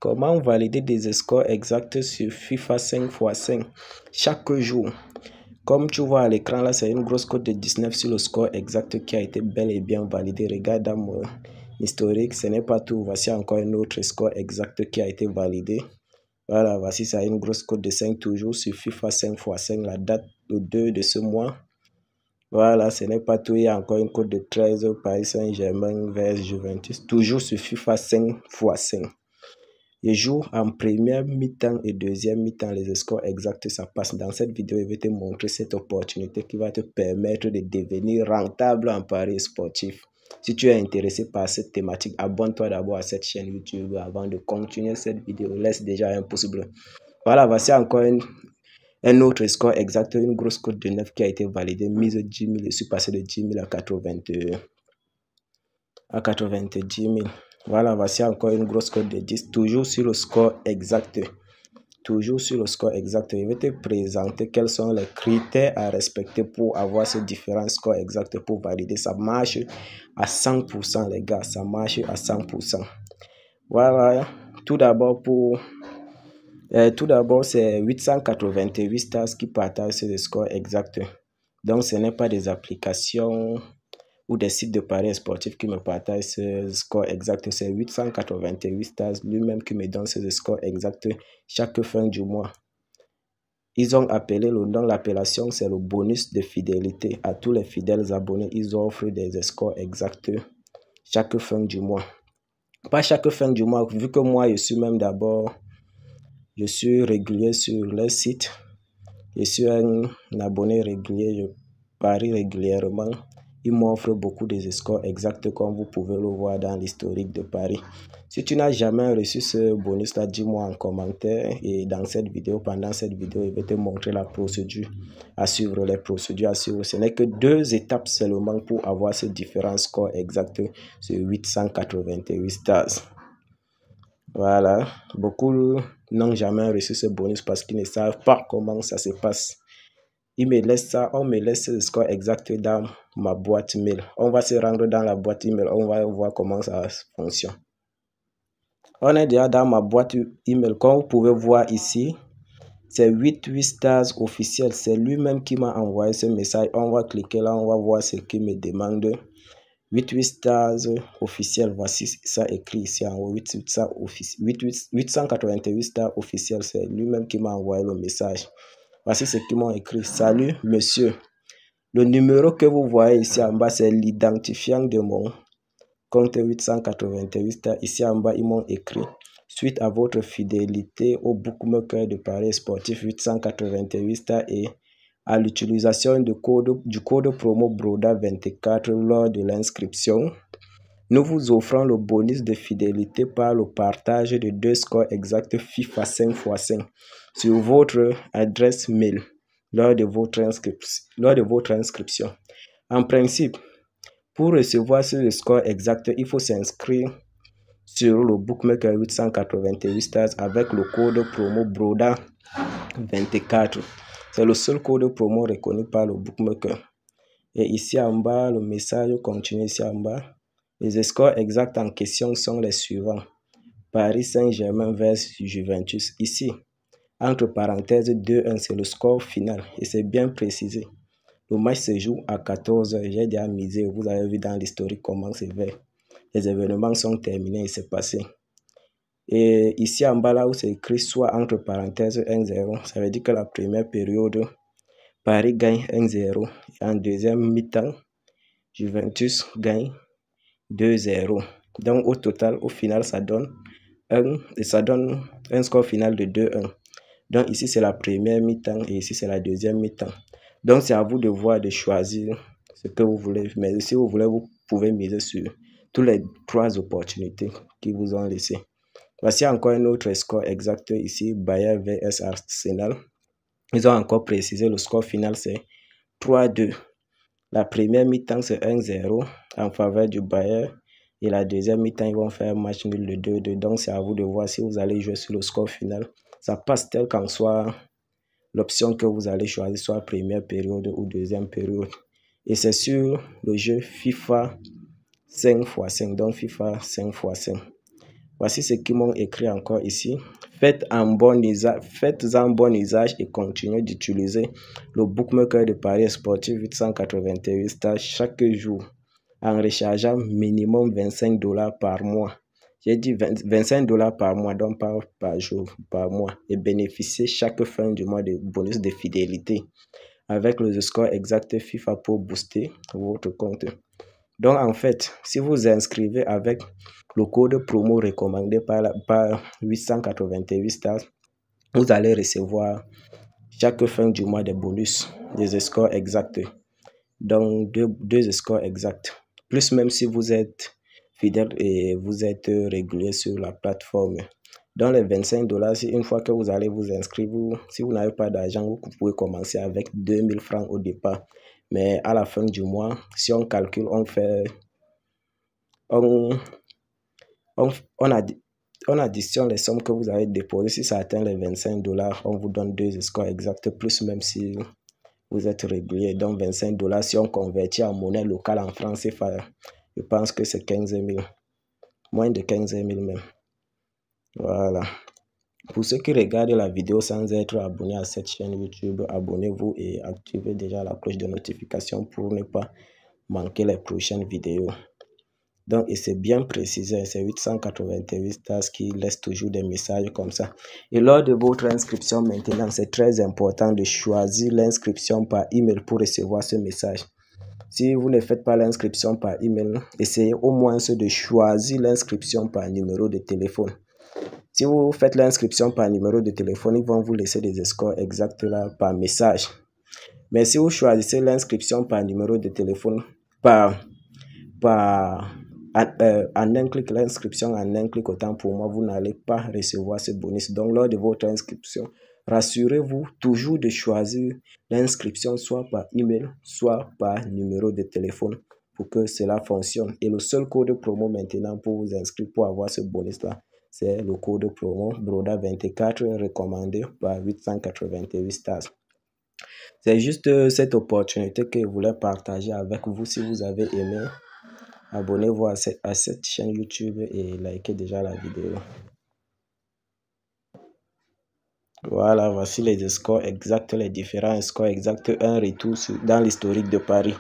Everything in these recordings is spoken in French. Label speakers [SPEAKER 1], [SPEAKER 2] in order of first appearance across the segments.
[SPEAKER 1] Comment valider des scores exacts sur FIFA 5x5 chaque jour? Comme tu vois à l'écran là, c'est une grosse cote de 19 sur le score exact qui a été bel et bien validé. Regarde dans mon historique, ce n'est pas tout. Voici encore un autre score exact qui a été validé. Voilà, voici ça, une grosse cote de 5 toujours sur FIFA 5x5, la date le 2 de ce mois. Voilà, ce n'est pas tout. Il y a encore une cote de 13 Paris Saint-Germain vers Juventus, toujours sur FIFA 5x5. Je joue en première mi-temps et deuxième mi-temps. Les scores exacts, ça passe. Dans cette vidéo, je vais te montrer cette opportunité qui va te permettre de devenir rentable en paris sportif. Si tu es intéressé par cette thématique, abonne-toi d'abord à cette chaîne YouTube avant de continuer cette vidéo. Laisse déjà un pouce bleu. Voilà, voici encore un autre score exact, une grosse cote de 9 qui a été validée, mise 10 000. Je suis passé de 10 000 à 90 000. Voilà, voici encore une grosse cote de 10, toujours sur le score exact. Toujours sur le score exact. Je vais te présenter quels sont les critères à respecter pour avoir ces différents scores exacts pour valider. Ça marche à 100%, les gars. Ça marche à 100%. Voilà, tout d'abord, c'est 888 stars qui partagent ce score exact. Donc, ce n'est pas des applications ou des sites de paris sportifs qui me partagent ce score exact. C'est 888 stars lui-même qui me donne ce score exact chaque fin du mois. Ils ont appelé le nom, l'appellation, c'est le bonus de fidélité. À tous les fidèles abonnés, ils offrent des scores exacts chaque fin du mois. Pas chaque fin du mois, vu que moi, je suis régulier sur le site. Je suis un abonné régulier, je parie régulièrement. Ils m'offrent beaucoup de scores exacts comme vous pouvez le voir dans l'historique de Paris. Si tu n'as jamais reçu ce bonus là, dis-moi en commentaire et dans cette vidéo, pendant cette vidéo, je vais te montrer la procédure à suivre, les procédures à suivre. Ce n'est que 2 étapes seulement pour avoir ces différents scores exacts sur 888 stars. Voilà, beaucoup n'ont jamais reçu ce bonus parce qu'ils ne savent pas comment ça se passe. On me laisse le score exact dans ma boîte mail. On va se rendre dans la boîte email, on va voir comment ça fonctionne. On est déjà dans ma boîte email, comme vous pouvez voir ici. C'est 88 stars officiel, c'est lui-même qui m'a envoyé ce message. On va cliquer là, on va voir ce qu'il me demande. 88 stars officiel, voici ça écrit ici en haut. 888 stars officiel, c'est lui-même qui m'a envoyé le message. Voici ce qu'ils m'ont écrit. Salut monsieur. Le numéro que vous voyez ici en bas, c'est l'identifiant de mon compte 888 stars. Ici en bas, ils m'ont écrit. Suite à votre fidélité au bookmaker de paris sportif 888 stars et à l'utilisation du code promo BRODA24 lors de l'inscription, nous vous offrons le bonus de fidélité par le partage de 2 scores exacts FIFA 5x5 sur votre adresse mail lors de votre inscription. En principe, pour recevoir ce score exact, il faut s'inscrire sur le bookmaker 888 stars avec le code promo BRODA24. C'est le seul code promo reconnu par le bookmaker. Et ici en bas, le message continue ici en bas. Les scores exacts en question sont les suivants. Paris Saint-Germain versus Juventus. Ici, entre parenthèses 2-1, c'est le score final. Et c'est bien précisé. Le match se joue à 14 h. J'ai déjà misé. Vous avez vu dans l'historique comment c'est fait. Les événements sont terminés et c'est passé. Et ici en bas, là où c'est écrit soit entre parenthèses 1-0, ça veut dire que la première période, Paris gagne 1-0. Et en deuxième mi-temps, Juventus gagne 2-0. Donc au total, au final, ça donne un score final de 2-1. Donc ici, c'est la première mi-temps et ici, c'est la deuxième mi-temps. Donc c'est à vous de voir, de choisir ce que vous voulez. Mais si vous voulez, vous pouvez miser sur toutes les 3 opportunités qui vous ont laissé. Voici encore un autre score exact ici, Bayern vs Arsenal. Ils ont encore précisé le score final, c'est 3-2. La première mi-temps, c'est 1-0 en faveur du Bayern. Et la deuxième mi-temps, ils vont faire un match nul de 2-2. Donc, c'est à vous de voir si vous allez jouer sur le score final. Ça passe tel qu'en soit l'option que vous allez choisir, soit première période ou deuxième période. Et c'est sur le jeu FIFA 5x5. Donc, FIFA 5x5. Voici ce qu'ils m'ont écrit encore ici. Faites en bon usage et continuez d'utiliser le bookmaker de paris sportif 888 stars chaque jour en rechargeant minimum 25 $ par mois. J'ai dit 25 $ par mois, donc pas par jour, par mois. Et bénéficiez chaque fin du mois de bonus de fidélité avec le score exact FIFA pour booster votre compte. Donc en fait, si vous inscrivez avec le code promo recommandé par 888 stars, vous allez recevoir chaque fin du mois des bonus, des scores exacts. Donc deux scores exacts. Plus même si vous êtes fidèle et vous êtes régulier sur la plateforme. Dans les 25 $, si une fois que vous allez vous inscrire, si vous n'avez pas d'argent, vous pouvez commencer avec 2000 francs au départ. Mais à la fin du mois, si on calcule, on additionne les sommes que vous avez déposées. Si ça atteint les 25 $, on vous donne deux scores exacts, plus même si vous êtes régulier. Donc 25 $, si on convertit en monnaie locale en francs CFA, je pense que c'est 15 000. Moins de 15 000 même. Voilà. Pour ceux qui regardent la vidéo sans être abonnés à cette chaîne YouTube, abonnez-vous et activez déjà la cloche de notification pour ne pas manquer les prochaines vidéos. Donc, et c'est bien précisé, c'est 888 stars qui laisse toujours des messages comme ça. Et lors de votre inscription maintenant, c'est très important de choisir l'inscription par email pour recevoir ce message. Si vous ne faites pas l'inscription par email, essayez au moins de choisir l'inscription par numéro de téléphone. Si vous faites l'inscription par numéro de téléphone, ils vont vous laisser des scores exacts là par message. Mais si vous choisissez l'inscription par numéro de téléphone, en un clic, l'inscription en un clic, autant pour moi, vous n'allez pas recevoir ce bonus. Donc, lors de votre inscription, rassurez-vous toujours de choisir l'inscription soit par email, soit par numéro de téléphone pour que cela fonctionne. Et le seul code promo maintenant pour vous inscrire, pour avoir ce bonus-là, c'est le code promo BRODA24 recommandé par 888 stars. C'est juste cette opportunité que je voulais partager avec vous. Si vous avez aimé, abonnez-vous à cette chaîne YouTube et likez déjà la vidéo. Voilà, voici les scores exacts, les différents scores exacts, un retour dans l'historique de Paris.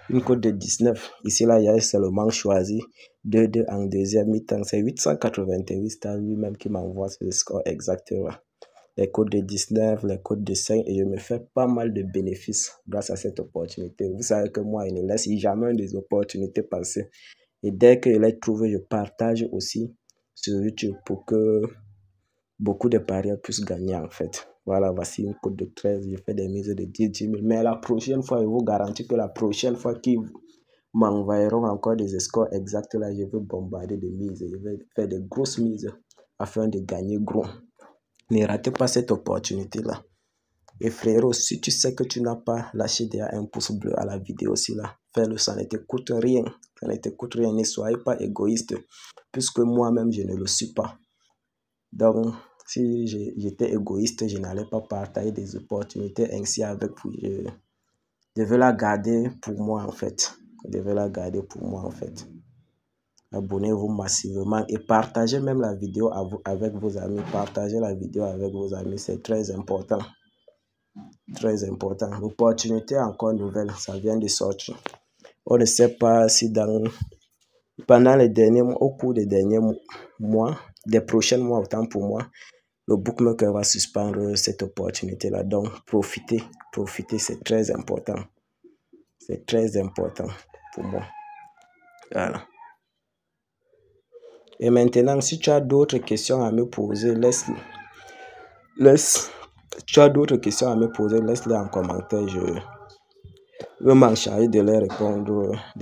[SPEAKER 1] Une cote de 19. Ici, là, il y a seulement choisi 2-2 en deuxième mi-temps. C'est 888 stars lui-même qui m'envoie ce score exactement. Les codes de 19, les codes de 5, et je me fais pas mal de bénéfices grâce à cette opportunité. Vous savez que moi, je ne laisse jamais des opportunités passer. Et dès que je les trouve, je partage aussi sur YouTube pour que beaucoup de parieurs puissent gagner en fait. Voilà, voici une cote de 13, je fais des mises de 10 000. Mais la prochaine fois, je vous garantis que la prochaine fois qu'ils m'envoieront encore des scores exacts, là, je vais bombarder de mises. Je vais faire de grosses mises afin de gagner gros. Ne ratez pas cette opportunité-là. Et frérot, si tu sais que tu n'as pas lâché déjà un pouce bleu à la vidéo aussi là, fais-le, ça ne te coûte rien. Ça ne te coûte rien, ne soyez pas égoïste, puisque moi-même, je ne le suis pas. Donc, si j'étais égoïste, je n'allais pas partager des opportunités ainsi avec vous. Je vais la garder pour moi en fait. Je vais la garder pour moi en fait. Abonnez-vous massivement et partagez même la vidéo avec vos amis. Partagez la vidéo avec vos amis, c'est très important. Très important. L'opportunité encore nouvelle, ça vient de sortir. On ne sait pas si pendant les derniers mois, au cours des derniers mois, des prochains mois, autant pour moi, le bookmaker va suspendre cette opportunité-là. Donc, profitez, c'est très important. C'est très important pour moi. Voilà. Et maintenant, si tu as d'autres questions à me poser, laisse-les en commentaire. Je vais m'en charger de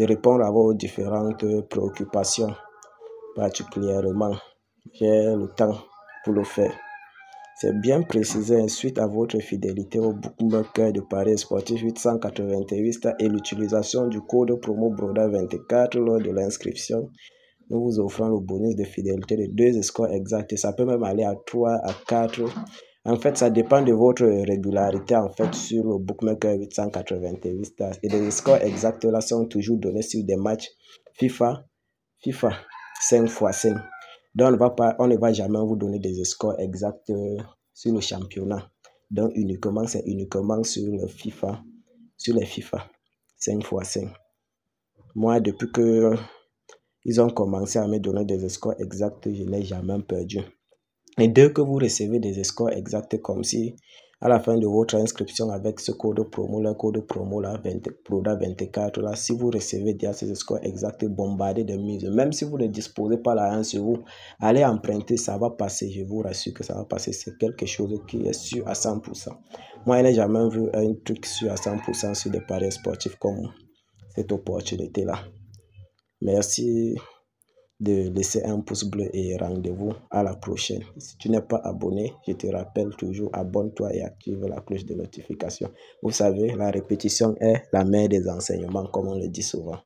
[SPEAKER 1] répondre à vos différentes préoccupations. Particulièrement, j'ai le temps pour le faire. C'est bien précisé, suite à votre fidélité au bookmaker de paris sportif 888 stars et l'utilisation du code promo BRODA24 lors de l'inscription, nous vous offrons le bonus de fidélité de 2 scores exacts. Ça peut même aller à 3, à 4. En fait, ça dépend de votre régularité en fait sur le bookmaker 888 stars. Et les scores exacts là sont toujours donnés sur des matchs FIFA 5x5. Donc, on ne va jamais vous donner des scores exacts sur le championnat. Donc, c'est uniquement sur le FIFA, sur les FIFA 5x5. Moi, depuis que ils ont commencé à me donner des scores exacts, je n'ai jamais perdu. Et dès que vous recevez des scores exacts, comme si à la fin de votre inscription avec ce code promo, le code promo là, PRODA24 là, si vous recevez déjà ces scores exacts, bombardés de mises, même si vous ne disposez pas l'argent sur vous, allez emprunter, ça va passer, je vous rassure que ça va passer, c'est quelque chose qui est sûr à 100%. Moi, je n'ai jamais vu un truc sûr à 100% sur des paris sportifs comme cette opportunité là. Merci de laisser un pouce bleu et rendez-vous à la prochaine. Si tu n'es pas abonné, je te rappelle toujours, abonne-toi et active la cloche de notification. Vous savez, la répétition est la mère des enseignements, comme on le dit souvent.